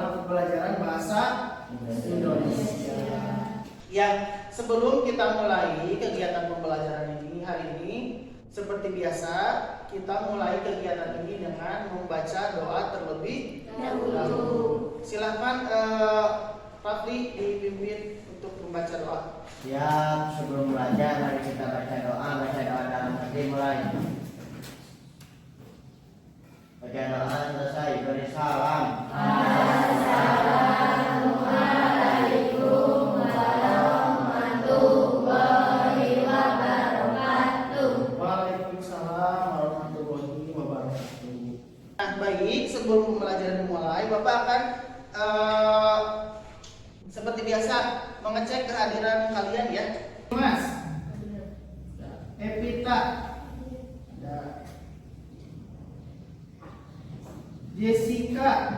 dalam pembelajaran bahasa Indonesia. Ya, sebelum kita mulai kegiatan pembelajaran ini hari ini, seperti biasa kita mulai kegiatan ini dengan membaca doa terlebih dahulu. Silahkan Rafli dipimpin untuk membaca doa. Siap, sebelum belajar mari kita baca doa dalam hati mulai. Baca doa selesai, beri salam. Assalamualaikum warahmatullahi wabarakatuh. Waalaikumsalam warahmatullahi wabarakatuh. Nah, baik, sebelum pembelajaran dimulai, Bapak akan seperti biasa mengecek kehadiran kalian ya. Mas, Evita, Jessica,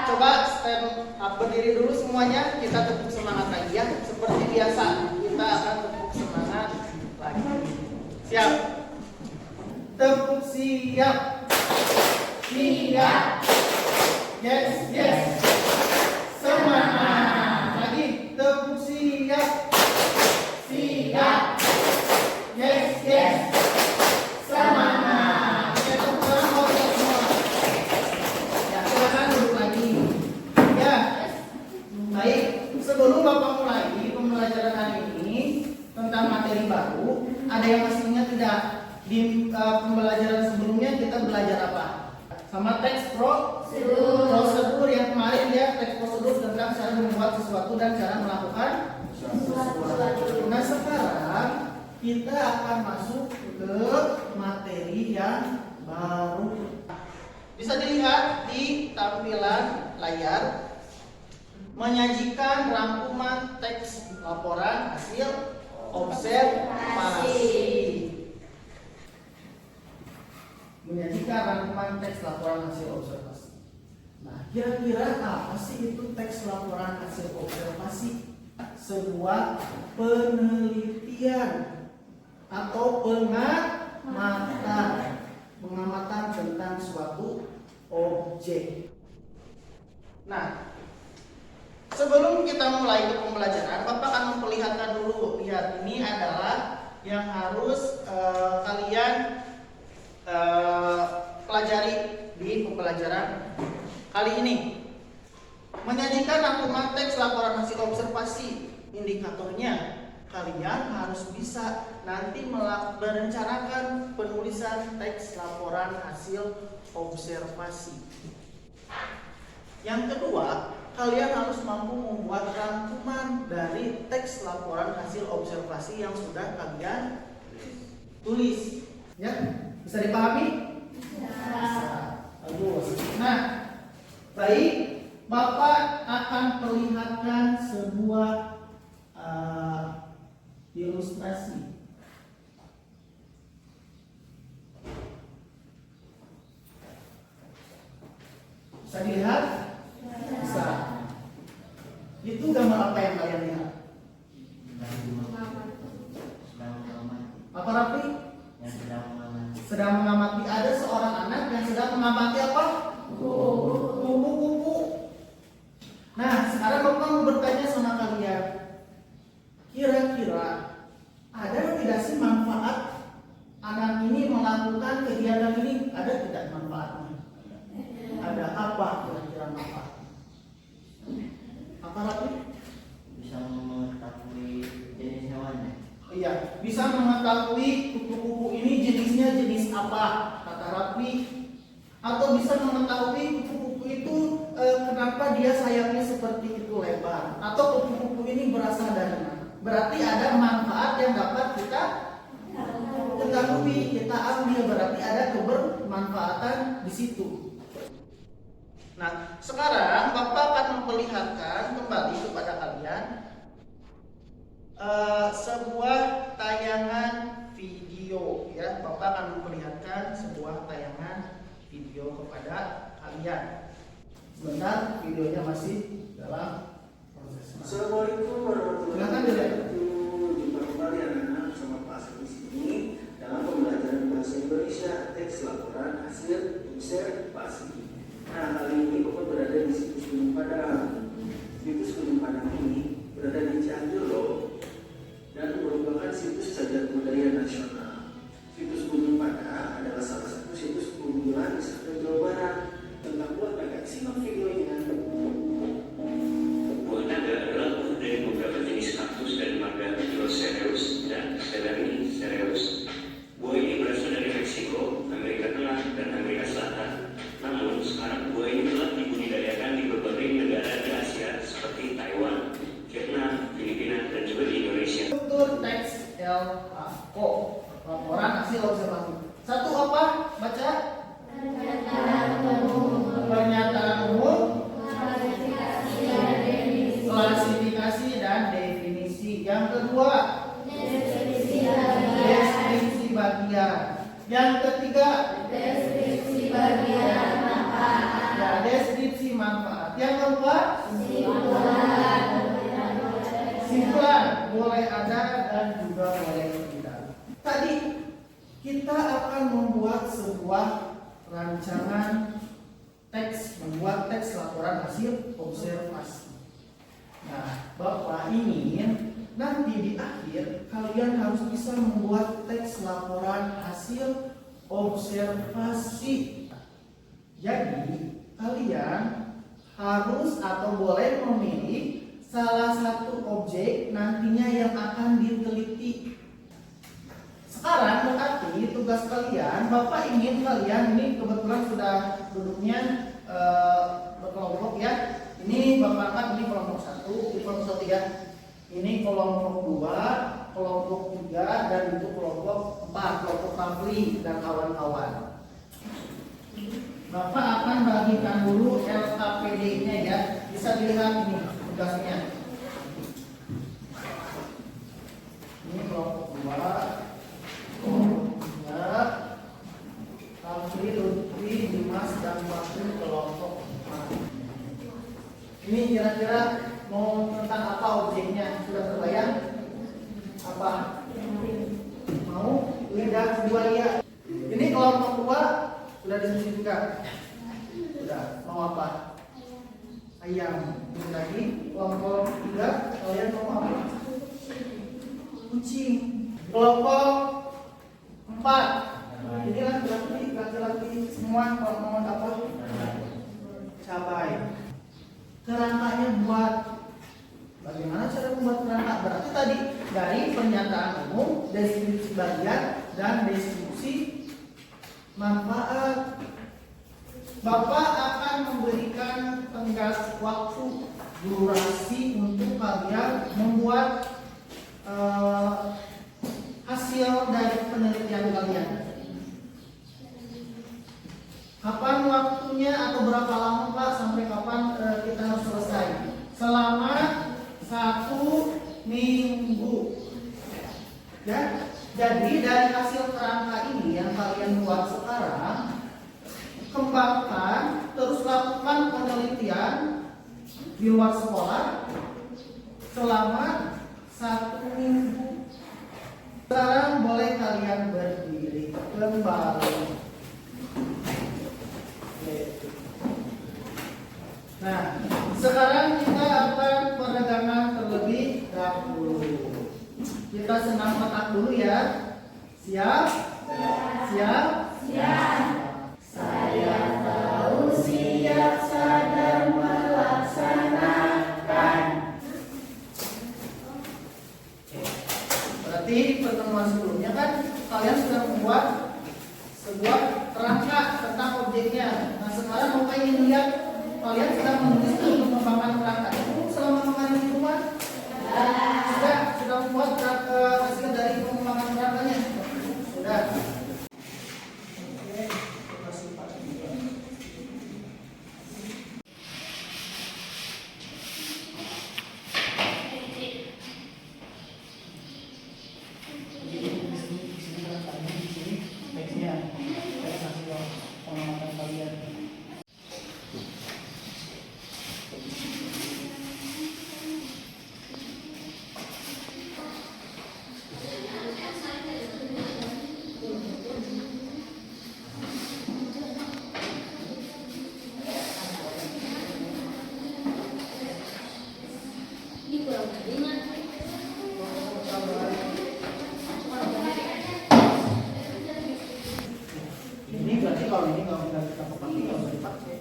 coba stand up berdiri dulu semuanya. Kita tepuk semangat lagi ya. Seperti biasa kita akan tepuk semangat lagi. Siap? Tepuk siap. Siap. Yes, yes. Semangat. Lagi tepuk siap. Siap. Yes, yes. Semangat. Ya, tepuk tangan buat semua. Ya, silakan duduk lagi. Ya. Baik, sebelum Bapak mulai pembelajaran hari ini tentang materi baru, ada yang masih ingat tidak di pembelajaran sebelumnya kita belajar apa? Sama teks prosedur yang kemarin ya, teks prosedur tentang cara membuat sesuatu dan cara melakukan sesuatu. Nah, sekarang kita akan masuk ke materi yang baru. Bisa dilihat di tampilan layar, menyajikan rangkuman teks laporan hasil observasi. Menyajikan rangkuman teks laporan hasil observasi. Nah, kira-kira apa sih itu teks laporan hasil observasi? Sebuah penelitian atau pengamatan tentang suatu objek. Nah, sebelum kita mulai ke pembelajaran, Bapak akan memperlihatkan dulu. Lihat, ini adalah yang harus kalian pelajari di pembelajaran kali ini. Menyajikan rangkuman teks laporan hasil observasi. Indikatornya kalian harus bisa nanti merencanakan penulisan teks laporan hasil observasi. Yang kedua, kalian harus mampu membuat rangkuman dari teks laporan hasil observasi yang sudah kalian tulis. Ya, bisa dipahami? Bisa. Bagus. Nah, baik, Bapak akan perlihatkan sebuah ilustrasi. Bisa dilihat? Bisa. Itu gambar apa yang kalian lihat? Apa Rafi? Sedang mengamati. Ada seorang anak yang sedang mengamati apa? Kupu-kupu. Nah, sekarang Bapak mau bertanya sama kalian, kira-kira ada tidak sih manfaat anak ini melakukan kegiatan ini? Ada tidak manfaatnya? Ada apa kira-kira manfaat? Apa Rafi? Bisa mengetahui jenis hewannya. Iya, bisa mengetahui kupu-kupu ini jenisnya jenis apa, kata Rafi. Atau bisa mengetahui kupu-kupu itu kenapa dia sayapnya seperti itu lebar. Atau kupu-kupu ini berasal dari mana. Berarti ada manfaat yang dapat kita ketahui, kita ambil. Berarti ada kebermanfaatan di situ. Nah, sekarang Bapak akan memperlihatkan kembali kepada kalian sebuah tayangan video ya. Bapak akan memperlihatkan sebuah tayangan video kepada kalian. Sebentar, videonya masih dalam proses. Assalamualaikum warahmatullahi wabarakatuh. Jumpa kembali anak-anak bersama Pak Asep di sini dalam pembelajaran bahasa Indonesia teks laporan hasil observasi. Nah, kali ini Bapak berada di LAO, laporan hasil observasi. Satu apa? Baca. Pernyataan umum, klasifikasi dan definisi. Yang kedua, deskripsi bagian. Yang ketiga, deskripsi manfaat. Yang keempat, simpulan. Boleh ada dan juga boleh tidak. Tadi kita akan membuat sebuah rancangan teks, membuat teks laporan hasil observasi. Nah, Bapak ingin nanti di akhir kalian harus bisa membuat teks laporan hasil observasi. Jadi, kalian harus atau boleh memilih salah satu objek nantinya yang akan diteliti. Sekarang berarti tugas kalian, Bapak ingin kalian, ini kebetulan sudah duduknya berkelompok ya. Ini Bapak angkat, ini kelompok 1, ini kelompok 1 ya. Ini kelompok 2, kelompok 3, dan itu kelompok 4, kelompok Rafli dan kawan-kawan. Bapak akan bagikan dulu LKPD-nya ya. Bisa dilihat ini tugasnya. Ini kelompok 2. Rafli, Lutfi, Dimas, dan Bakri kelompok 4. Ini kira-kira mau tentang apa objeknya? Sudah terbayang? Apa? Mau? Lidah, buaya. Ini kelompok 2 sudah diskusi juga. Sudah. Mau apa? Ayam. Ini lagi kelompok 3 kalian mau apa? Kucing. Kelompok 4. Ini laki-laki semua mau apa? Cabai. Kerangkanya buat. Bagaimana cara membuat kerangka? Berarti tadi dari pernyataan umum, deskripsi bagian, dan deskripsi manfaat. Bapak akan memberikan tenggat waktu durasi untuk kalian membuat hasil dari penelitian kalian. Kapan waktunya atau berapa lama Pak sampai kapan kita harus selesai? Selama 1 minggu. Ya. Jadi dari hasil kerangka ini yang kalian buat sekarang, kembangkan, terus lakukan penelitian di luar sekolah selama 1 minggu. Sekarang boleh kalian berdiri kembali. Nah, sekarang kita akan peregangan terlebih dahulu. Kita senam otak dulu ya. Siap? Siap? Siap. Saya tahu siap sadar melaksanakan. Berarti pertemuan sebelumnya kan kalian sudah membuat sebuah kerangka tentang objeknya. Nah, sekarang Bapak ingin lihat kalian sudah menulis untuk mengembangkan kerangka itu selama kemarin di rumah? Sudah membuat hasil dari pengembangan kerangkanya? Sudah. Oke, kita simpan juga. Ini berarti kalau ini kalau kita pakai nggak usah dipakai.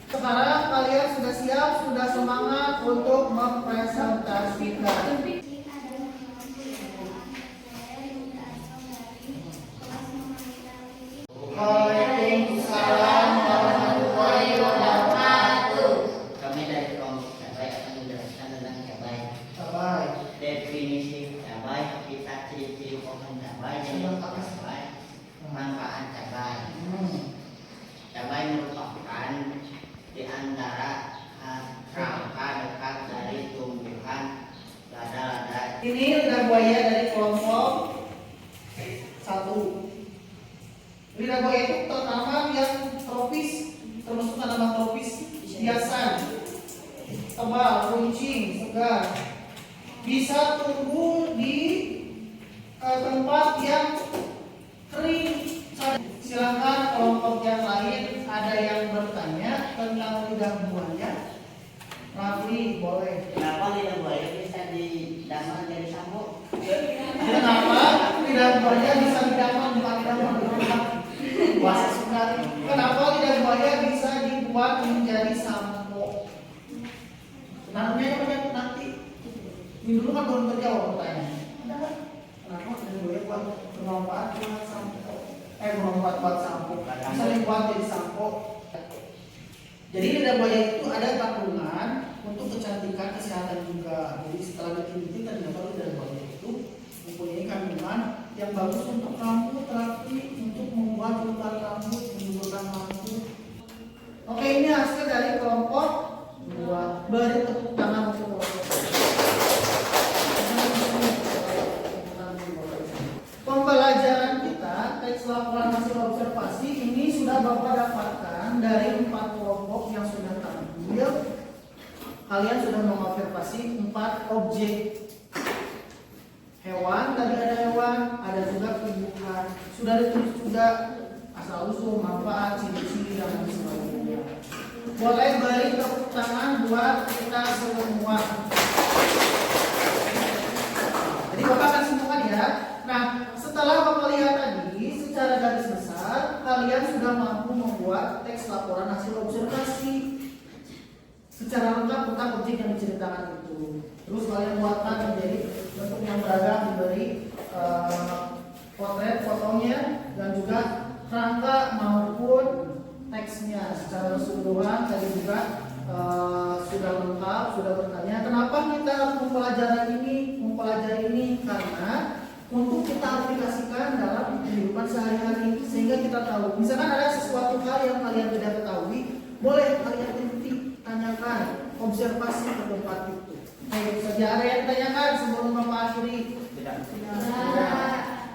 Sekarang kalian sudah siap, sudah semangat untuk mempresentasikan. Waalaikumsalam warahmatullahi wabarakatuh. Kami dari kelompok 1 ya. Lidah buaya itu tanaman yang tropis, termasuk tanaman tropis hiasan, tebal, runcing, segar, bisa tumbuh di tempat yang kering. Silakan kelompok yang lain ada yang bertanya tentang lidah buaya. Rafli boleh. Kenapa lidah buaya bisa didamar jadi sampo? Kenapa lidah buaya bisa didamar bukan didamar? Bahasa Sunda. Kenapa lidah buaya bisa dibuat menjadi sampo? Namanya apa nanti? Ini dulu kan belum terjawab pertanyaannya. Kenapa lidah buaya buat bermanfaat buat sampo? Bermanfaat buat sampo. Bisa dibuat jadi sampo. Jadi lidah buaya itu ada kandungan untuk kecantikan, kesehatan juga. Jadi setelah diteliti ternyata lidah buaya itu mempunyai kandungan yang bagus untuk rambut, terapi untuk membuat utar rambut, menimbulkan rambut. Oke, ini hasil dari kelompok 2. Beri tepuk tangan untuk kelompok. Pembelajaran kita teks laporan hasil observasi ini sudah Bapak dapatkan dari 4 kelompok yang sudah tampil. Kalian sudah mengobservasi 4 objek. Hewan, tadi ada hewan, ada juga tumbuhan. Sudah ditulis juga asal usul, manfaat, ciri-ciri dan lain sebagainya. Boleh beri tepuk tangan buat kita semua. Jadi Bapak akan simpulkan ya. Nah, setelah Bapak lihat tadi secara garis besar, kalian sudah mampu membuat teks laporan hasil observasi secara lengkap tentang objek yang diceritakan itu. Terus kalian buatkan menjadi bentuk yang beragam, diberi potret fotonya dan juga rangka maupun teksnya secara keseluruhan. Tadi juga sudah lengkap, sudah bertanya kenapa kita harus mempelajari ini karena untuk kita aplikasikan dalam kehidupan sehari-hari sehingga kita tahu. Misalkan ada sesuatu hal yang kalian tidak ketahui, boleh kalian teliti, tanyakan, observasi ke tempat itu. Baik saja, ada yang ditanyakan sebelum Bapak akhiri? Tidak.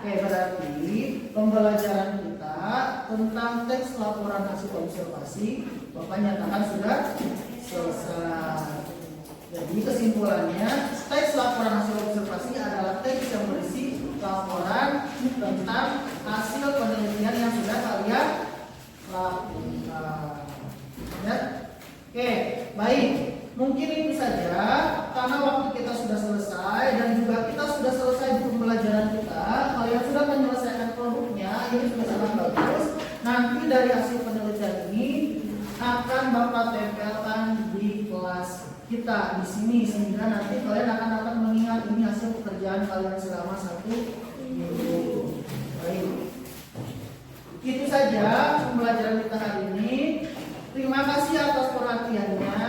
Oke, berarti pembelajaran kita tentang teks laporan hasil observasi Bapak nyatakan sudah selesai. Jadi kesimpulannya, teks laporan hasil observasi adalah teks yang berisi laporan tentang hasil penelitian yang sudah kalian lakukan. Ya? Oke, baik. Mungkin ini saja karena waktu kita sudah selesai dan juga kita sudah selesai di pembelajaran kita. Kalian sudah menyelesaikan produknya, ini sudah sangat bagus. Nanti dari hasil penelitian ini akan Bapak tempelkan di kelas kita di sini sehingga nanti kalian akan mengingat ini hasil pekerjaan kalian selama 1 minggu. Baik. Itu saja pembelajaran kita hari ini. Terima kasih atas perhatiannya.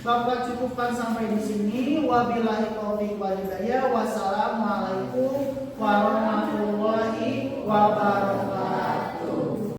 Bapak cukupkan sampai di sini. Wabillahi taufiq wal hidayah. Wassalamualaikum warahmatullahi wabarakatuh.